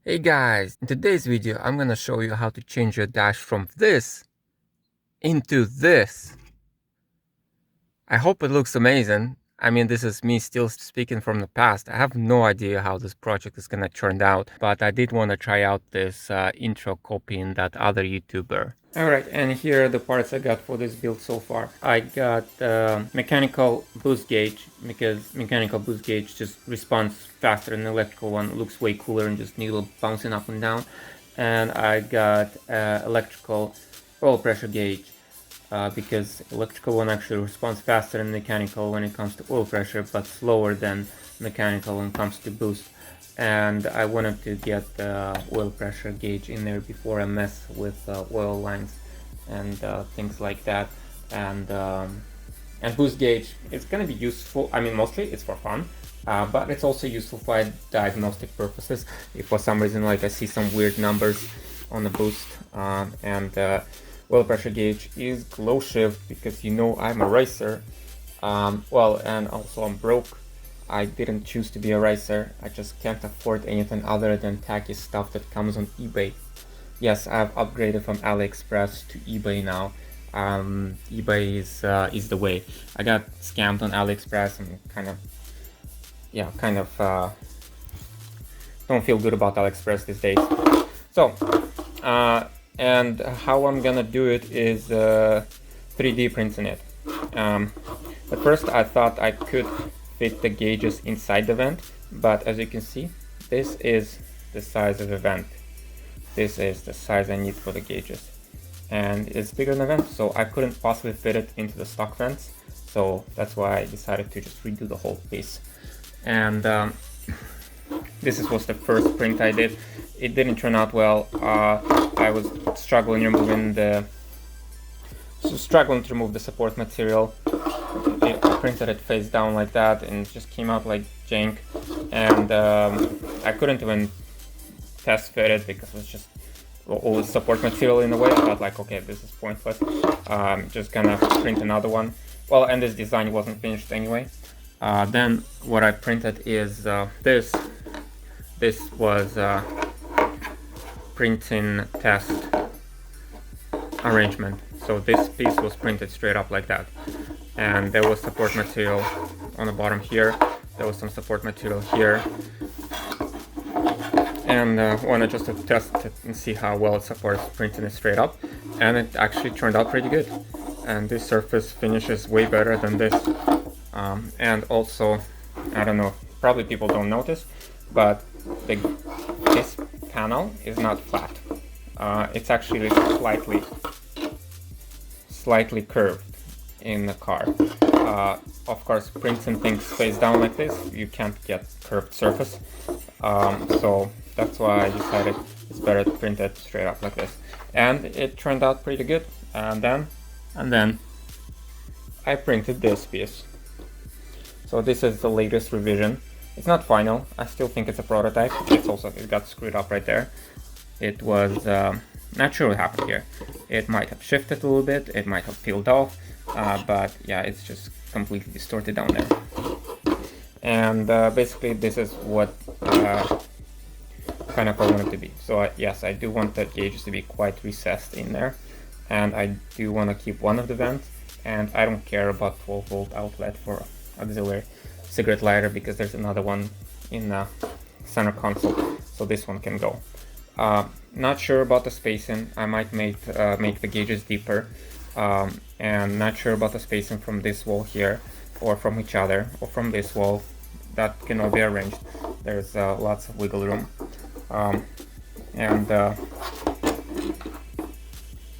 Hey guys, in today's video I'm gonna show you how to change your dash from this into this. I hope it looks amazing. I mean, this is me still speaking from the past. I have no idea how this project is gonna turn out, but I did want to try out this intro copying that other YouTuber. Alright, and here are the parts I got for this build so far. I got mechanical boost gauge, because mechanical boost gauge just responds faster than the electrical one. It looks way cooler and just needle bouncing up and down. And I got electrical oil pressure gauge, because electrical one actually responds faster than mechanical when it comes to oil pressure, but slower than mechanical when it comes to boost. And I wanted to get the oil pressure gauge in there before I mess with oil lines and things like that. And boost gauge, it's going to be useful. I mean, mostly it's for fun, but it's also useful for diagnostic purposes. If for some reason, like, I see some weird numbers on the boost, and oil pressure gauge is glow shift, because I'm a racer. Well, and also I'm broke. I didn't choose to be a racer. I just can't afford anything other than tacky stuff that comes on eBay. Yes, I've upgraded from AliExpress to eBay now. eBay is the way. I got scammed on AliExpress and kind of don't feel good about AliExpress these days. So, and how I'm gonna do it is 3D printing it. At first I thought I could fit the gauges inside the vent, but as you can see, this is the size of the vent. This is the size I need for the gauges, and it's bigger than the vent, so I couldn't possibly fit it into the stock vents. So that's why I decided to just redo the whole piece. And this was the first print I did. It didn't turn out well. I was struggling to remove the support material. I printed it face down like that, and it just came out like jank. And I couldn't even test fit it because it was just all the support material in the way. I thought, like, okay, this is pointless. Just gonna print another one. Well, and this design wasn't finished anyway. Then what I printed is this. This was printing test arrangement. So this piece was printed straight up like that. And there was support material on the bottom here. There was some support material here. And I wanted just to test it and see how well it supports printing it straight up. And it actually turned out pretty good. And this surface finishes way better than this. And also, I don't know, probably people don't notice, but this panel is not flat. It's actually slightly curved in the car. Of course, printing things face down like this, you can't get curved surface. So that's why I decided it's better to print it straight up like this. And it turned out pretty good. And then I printed this piece. So this is the latest revision. It's not final. I still think it's a prototype. It got screwed up right there. It was not sure what happened here. It might have shifted a little bit. It might have peeled off. But yeah, it's just completely distorted down there. And basically, this is what kind of I want it to be. So yes, I do want the gauges to be quite recessed in there, and I do want to keep one of the vents. And I don't care about 12-volt outlet for auxiliary cigarette lighter, because there's another one in the center console, so this one can go. Not sure about the spacing. I might make the gauges deeper, and not sure about the spacing from this wall here, or from each other, or from this wall. That can all be arranged. There's lots of wiggle room.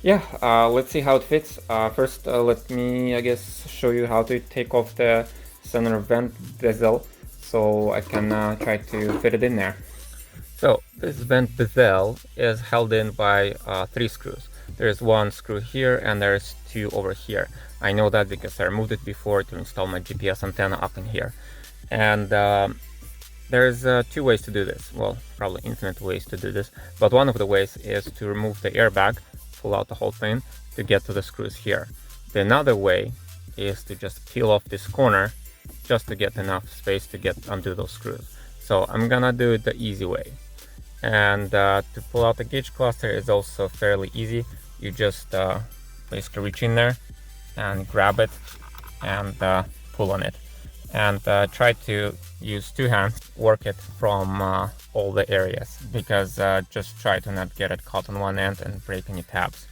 Yeah, let's see how it fits. First, let me, I guess, show you how to take off the center vent bezel, so I can try to fit it in there. So this vent bezel is held in by 3 screws. There's 1 screw here and there's 2 over here. I know that because I removed it before to install my GPS antenna up in here. And there's 2 ways to do this. Well, probably infinite ways to do this, but one of the ways is to remove the airbag, pull out the whole thing to get to the screws here. The another way is to just peel off this corner just to get enough space to undo those screws. So I'm gonna do it the easy way. And to pull out the gauge cluster is also fairly easy. You just basically reach in there and grab it and pull on it. And try to use two hands, work it from all the areas, because just try to not get it caught on one end and break any tabs.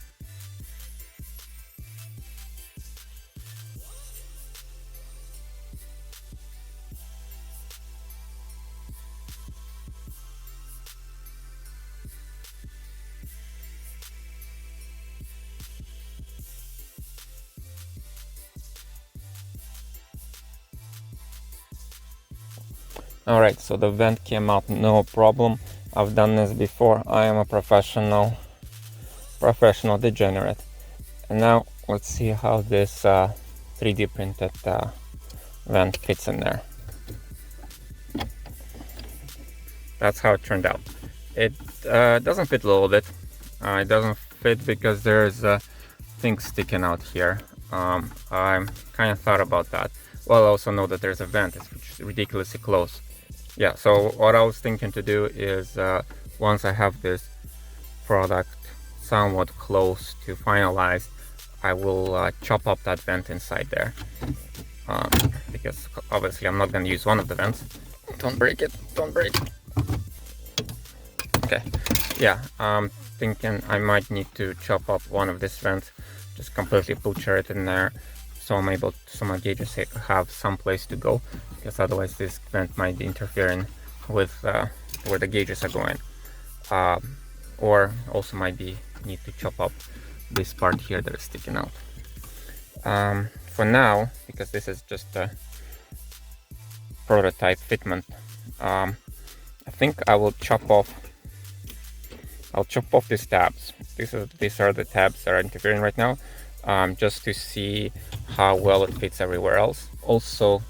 Alright, so the vent came out no problem. I've done this before. I am a professional degenerate. And now let's see how this 3D printed vent fits in there. That's how it turned out. It doesn't fit a little bit. It doesn't fit because there's things sticking out here. I kind of thought about that. Well, I also know that there's a vent, which is ridiculously close. Yeah, so what I was thinking to do is once I have this product somewhat close to finalized, I will chop up that vent inside there. Because obviously I'm not going to use one of the vents. Don't break it, don't break it. Okay, yeah, I'm thinking I might need to chop up one of these vents, just completely butcher it in there, so I'm able to, so my gauges have some place to go, because otherwise this vent might be interfering with where the gauges are going. Or also might be need to chop up this part here that is sticking out. For now, because this is just a prototype fitment, I think I will chop off these tabs. These are the tabs that are interfering right now, just to see how well it fits everywhere else. Also,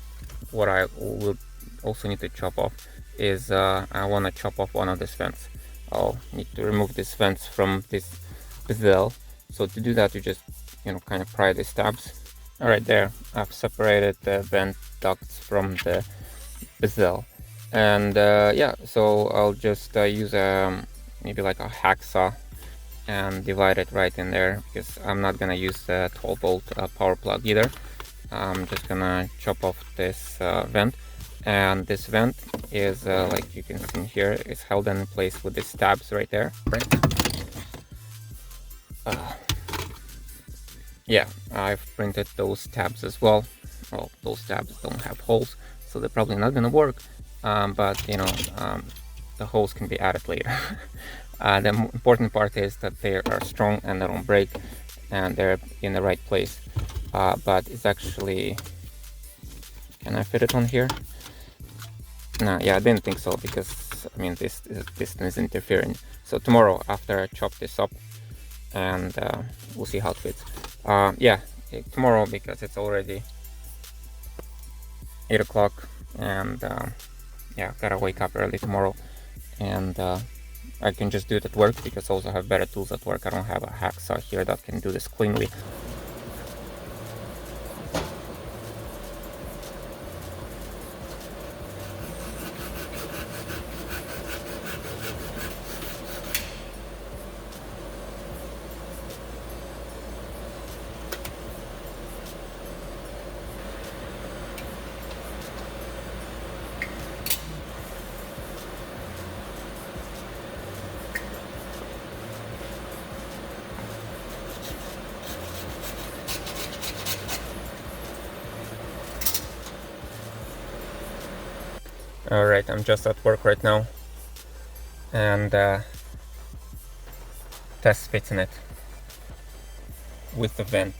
what I will also need to chop off is I want to chop off one of these vents. I'll need to remove these vents from this bezel. So to do that, you just kind of pry these tabs. All right, there I've separated the vent ducts from the bezel, and yeah, so I'll just use maybe like a hacksaw and divide it right in there, because I'm not gonna use the 12-volt power plug either. I'm just gonna chop off this vent, and this vent is like you can see here, is held in place with these tabs right there, right? Yeah, I've printed those tabs as well. Well, those tabs don't have holes, so they're probably not gonna work, but the holes can be added later. The important part is that they are strong and they don't break, and they're in the right place. But it's actually, can I fit it on here? No, yeah, I didn't think so, because I mean this piston is interfering. So tomorrow, after I chop this up, and we'll see how it fits. Yeah, tomorrow, because it's already 8 o'clock, and yeah, gotta wake up early tomorrow, and I can just do it at work, because I also have better tools at work. I don't have a hacksaw here that can do this cleanly. Alright, I'm just at work right now, and test fitting it with the vent.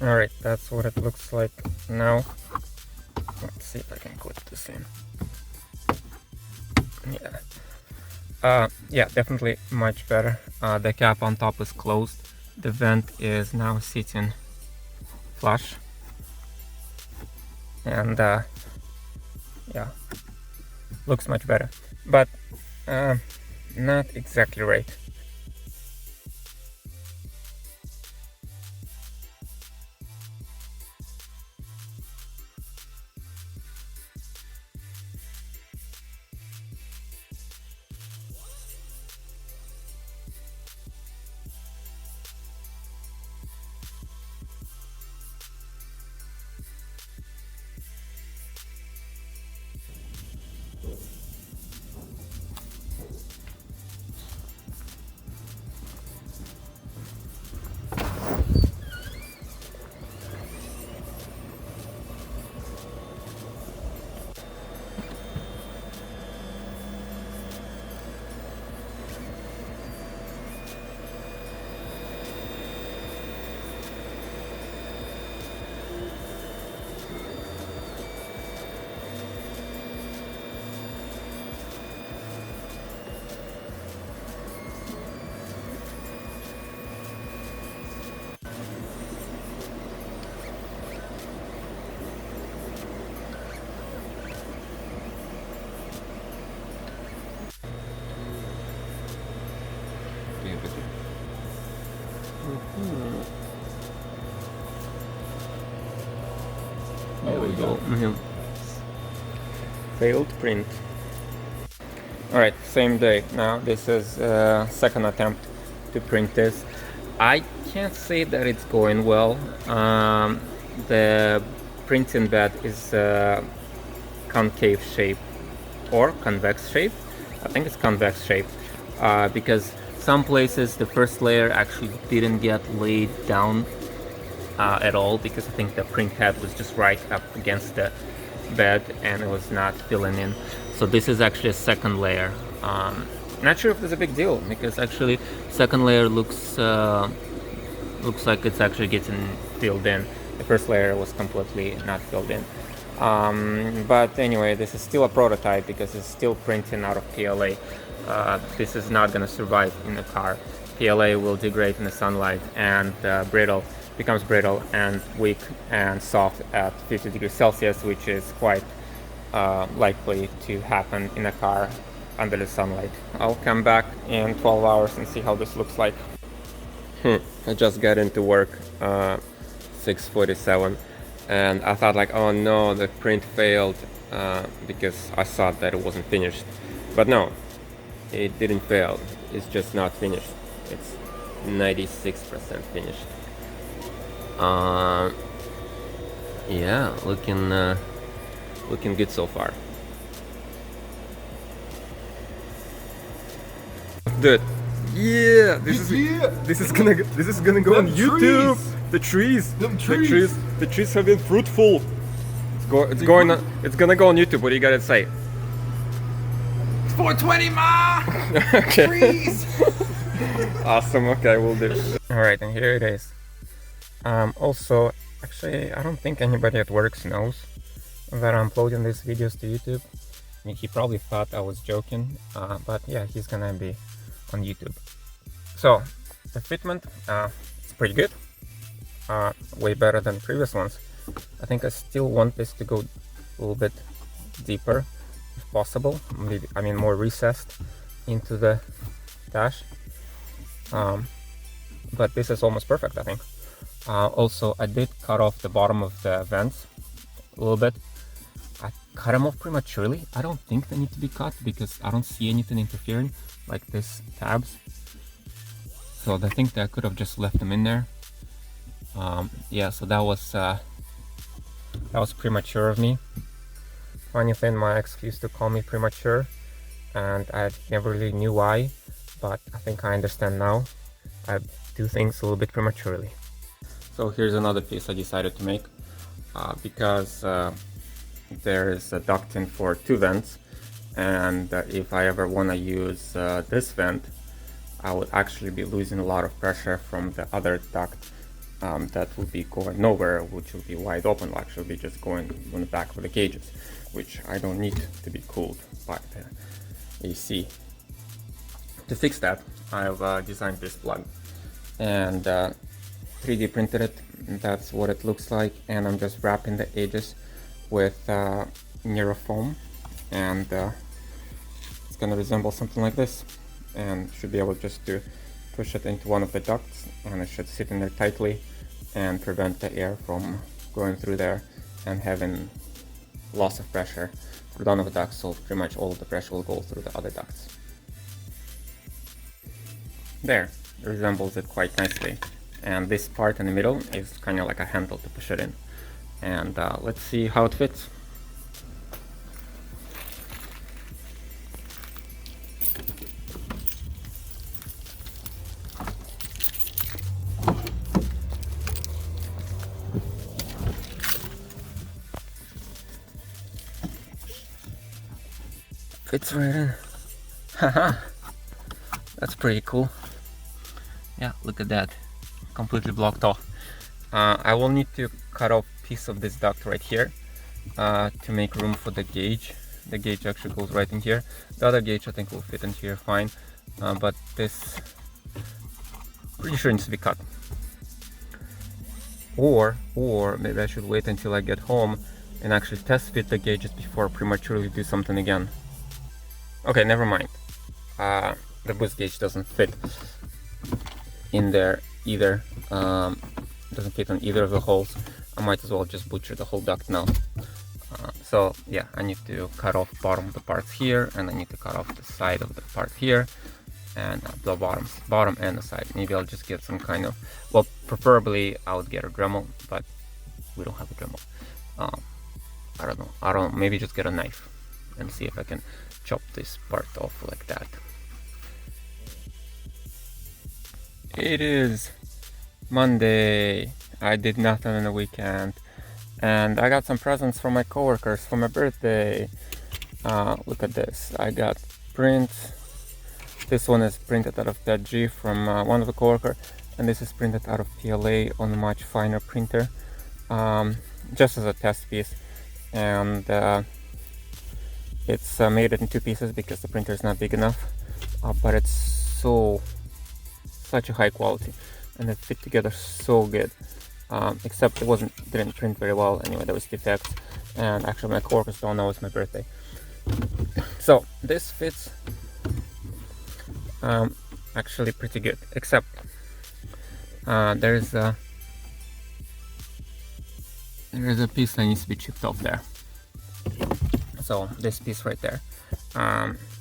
Alright, that's what it looks like now. Let's see if I can clip this in. Yeah. Yeah, definitely much better. The cap on top is closed. The vent is now sitting flush. And yeah, looks much better. But not exactly right. There we go. Failed print. Alright, same day. Now this is second attempt to print this. I can't say that it's going well. The printing bed is concave shape or convex shape. I think it's convex shape because some places the first layer actually didn't get laid down at all, because I think the print head was just right up against the bed and it was not filling in. So this is actually a second layer. Not sure if it's a big deal, because actually second layer looks like it's actually getting filled in. The first layer was completely not filled in. But anyway, this is still a prototype because it's still printing out of PLA. This is not going to survive in the car. PLA will degrade in the sunlight and becomes brittle and weak and soft at 50 degrees Celsius, which is quite likely to happen in a car under the sunlight. I'll come back in 12 hours and see how this looks like. I just got into work 6:47, and I thought like, oh no, the print failed because I thought that it wasn't finished. But no, it didn't fail. It's just not finished. It's 96% finished. Yeah, looking good so far. Dude, yeah, this is gonna go on YouTube. The trees have been fruitful. It's gonna go on YouTube. What do you gotta say? It's 420, ma. Okay. Trees. Awesome. Okay, we'll do. All right, and here it is. Also, actually, I don't think anybody at work knows that I'm uploading these videos to YouTube. I mean, he probably thought I was joking, but yeah, he's gonna be on YouTube. So the fitment, it's pretty good, way better than previous ones. I think I still want this to go a little bit deeper if possible, maybe, I mean, more recessed into the dash, but this is almost perfect, I think. Also, I did cut off the bottom of the vents a little bit. I cut them off prematurely. I don't think they need to be cut because I don't see anything interfering, like these tabs. So I think that I could have just left them in there. Yeah, so that was premature of me. Funny thing, my ex used to call me premature, and I never really knew why, but I think I understand now. I do things a little bit prematurely. So here's another piece I decided to make because there is a ducting for two vents, and if I ever want to use this vent, I would actually be losing a lot of pressure from the other duct that would be going nowhere, which will be wide open, actually be just going on the back of the cages, which I don't need to be cooled by the AC. To fix that, I've designed this plug and 3D printed it. That's what it looks like, and I'm just wrapping the edges with Nerofoam, and it's gonna resemble something like this, and should be able just to push it into one of the ducts, and it should sit in there tightly and prevent the air from going through there and having loss of pressure for one of the ducts, so pretty much all of the pressure will go through the other ducts. There, it resembles it quite nicely, and this part in the middle is kind of like a handle to push it in, and let's see how it fits. Fits right in. Haha, that's pretty cool. Yeah, look at that, completely blocked off. I will need to cut off a piece of this duct right here to make room for the gauge. The gauge actually goes right in here. The other gauge I think will fit in here fine, but this pretty sure needs to be cut. Or maybe I should wait until I get home and actually test fit the gauges before prematurely do something again. Okay, never mind. The boost gauge doesn't fit. in there either. Doesn't fit on either of the holes. I might as well just butcher the whole duct now. So yeah, I need to cut off bottom of the parts here, and I need to cut off the side of the part here, and the bottom and the side. Maybe I'll just get some kind of, well, preferably I would get a Dremel, but we don't have a Dremel. I don't know, maybe just get a knife and see if I can chop this part off like that. It is Monday. I did nothing on the weekend, and I got some presents from my coworkers for my birthday. Look at this. I got prints. This one is printed out of PG from one of the coworker, and this is printed out of PLA on a much finer printer, just as a test piece. And it's made it in 2 pieces because the printer is not big enough, but it's such a high quality, and it fit together so good. Except it didn't print very well. Anyway, there was defects, and actually my coworkers don't know it's my birthday. So this fits actually pretty good, except there's a piece that needs to be chipped off there. So this piece right there,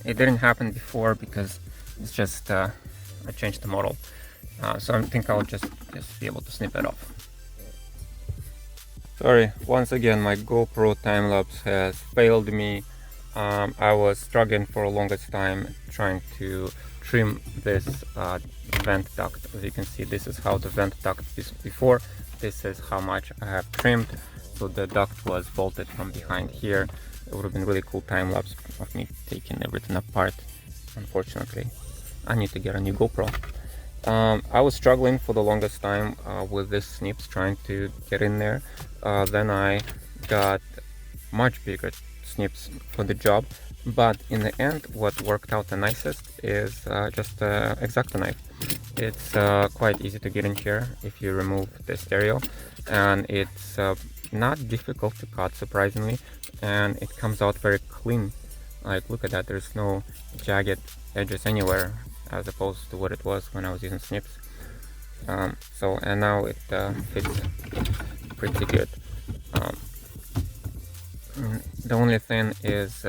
it didn't happen before because it's just I changed the model, so I think I'll just be able to snip it off. Sorry, once again my GoPro time-lapse has failed me. I was struggling for the longest time trying to trim this vent duct. As you can see, this is how the vent duct is before. This is how much I have trimmed. So the duct was bolted from behind here. It would have been really cool time-lapse of me taking everything apart. Unfortunately, I need to get a new GoPro. I was struggling for the longest time with this snips, trying to get in there. Then I got much bigger snips for the job, but in the end what worked out the nicest is just the X-Acto knife. It's quite easy to get in here if you remove the stereo, and it's not difficult to cut, surprisingly, and it comes out very clean. Like, look at that, there's no jagged edges anywhere, as opposed to what it was when I was using snips. And now it fits pretty good. The only thing is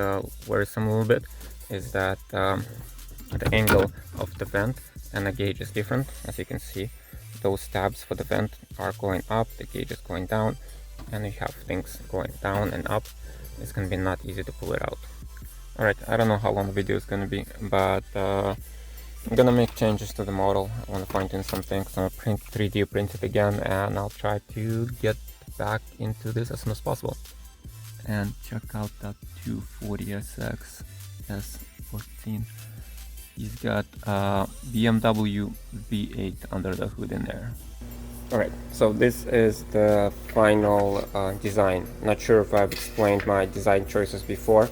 worrisome a little bit is that the angle of the vent and the gauge is different. As you can see, those tabs for the vent are going up, the gauge is going down, and you have things going down and up. It's going to be not easy to pull it out. Alright, I don't know how long the video is going to be, but I'm gonna make changes to the model. I want to fine tune some things. I'm gonna 3D print it again, and I'll try to get back into this as soon as possible. And check out that 240SX S14. He's got a BMW V8 under the hood in there. Alright, so this is the final design. Not sure if I've explained my design choices before,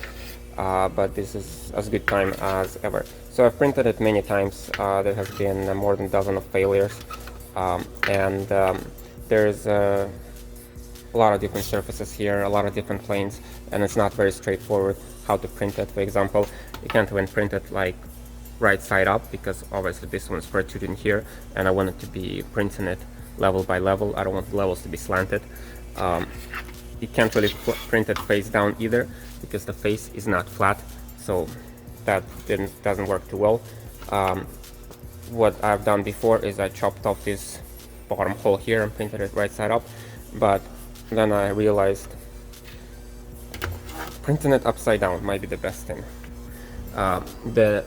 but this is as good time as ever. So I've printed it many times. There has been more than a dozen of failures, and there's a lot of different surfaces here, a lot of different planes, and it's not very straightforward how to print it. For example, you can't even print it like right side up, because obviously this one's protruding here, and I want it to be printing it level by level. I don't want the levels to be slanted. You can't really print it face down either, because the face is not flat, so that doesn't work too well. What I've done before is I chopped off this bottom hole here and printed it right side up, but then I realized printing it upside down might be the best thing. The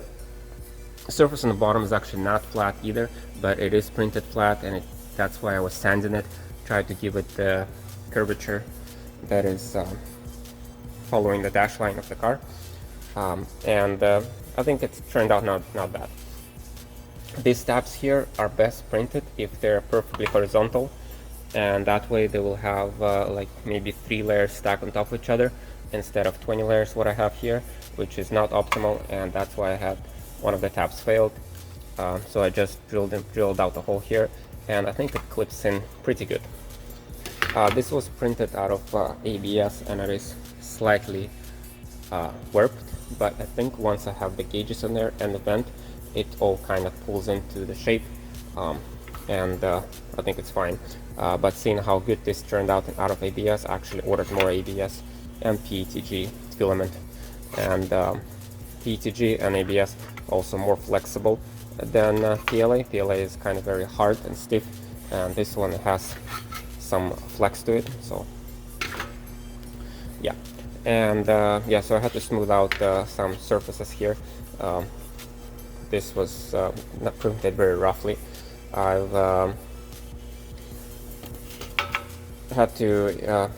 surface on the bottom is actually not flat either, but it is printed flat, and that's why I was sanding it, tried to give it the curvature that is following the dash line of the car, and I think it's turned out not bad. These tabs here are best printed if they're perfectly horizontal, and that way they will have like maybe 3 layers stacked on top of each other instead of 20 layers what I have here, which is not optimal, and that's why I had one of the tabs failed. So I just drilled out a hole here, and I think it clips in pretty good. This was printed out of ABS, and it is slightly warped, but I think once I have the gauges in there and the vent, it all kind of pulls into the shape. and I think it's fine. But seeing how good this turned out of ABS, I actually ordered more ABS and PETG filament, and PETG and ABS also more flexible than PLA. PLA is kind of very hard and stiff, and this one has some flex to it, so yeah. And yeah, so I had to smooth out some surfaces here. This was not printed very roughly. I've had to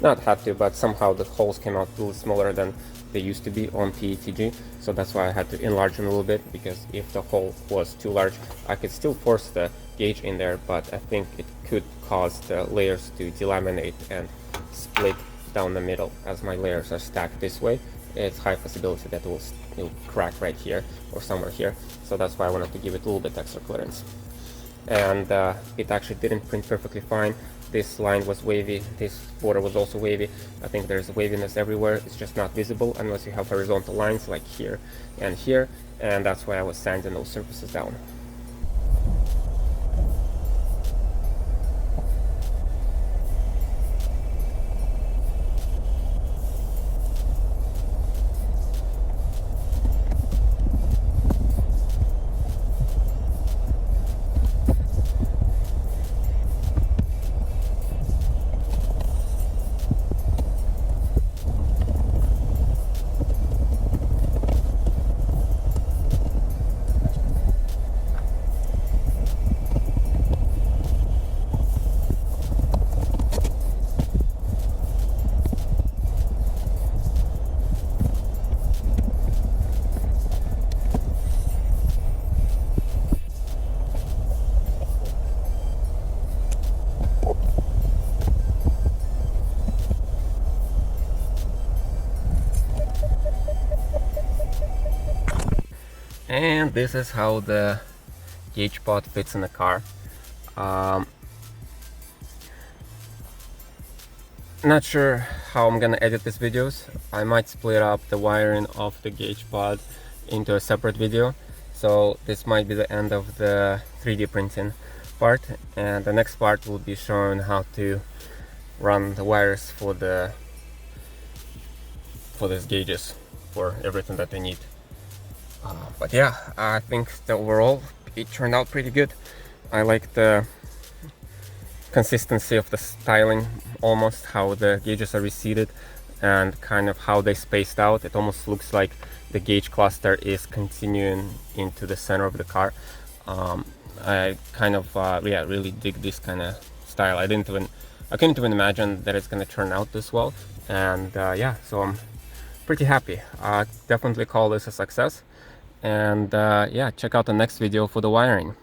not had to, but somehow the holes came out a little smaller than they used to be on PETG, so that's why I had to enlarge them a little bit, because if the hole was too large, I could still force the gauge in there, but I think it could cause the layers to delaminate and split down the middle. As my layers are stacked this way, it's high possibility that it will crack right here or somewhere here, so that's why I wanted to give it a little bit extra clearance. And it actually didn't print perfectly fine. This line was wavy, this border was also wavy. I think there's waviness everywhere, it's just not visible unless you have horizontal lines like here, and that's why I was sanding those surfaces down. And this is how the gauge pod fits in the car. Not sure how I'm gonna edit these videos. I might split up the wiring of the gauge pod into a separate video. So this might be the end of the 3D printing part, and the next part will be showing how to run the wires for these gauges, for everything that they need. But yeah, I think that overall it turned out pretty good. I like the consistency of the styling, almost how the gauges are receded and kind of how they spaced out. It almost looks like the gauge cluster is continuing into the center of the car. I kind of yeah, really dig this kind of style. I couldn't even imagine that it's going to turn out this well, and yeah, so I'm pretty happy. Definitely call this a success. And yeah, check out the next video for the wiring.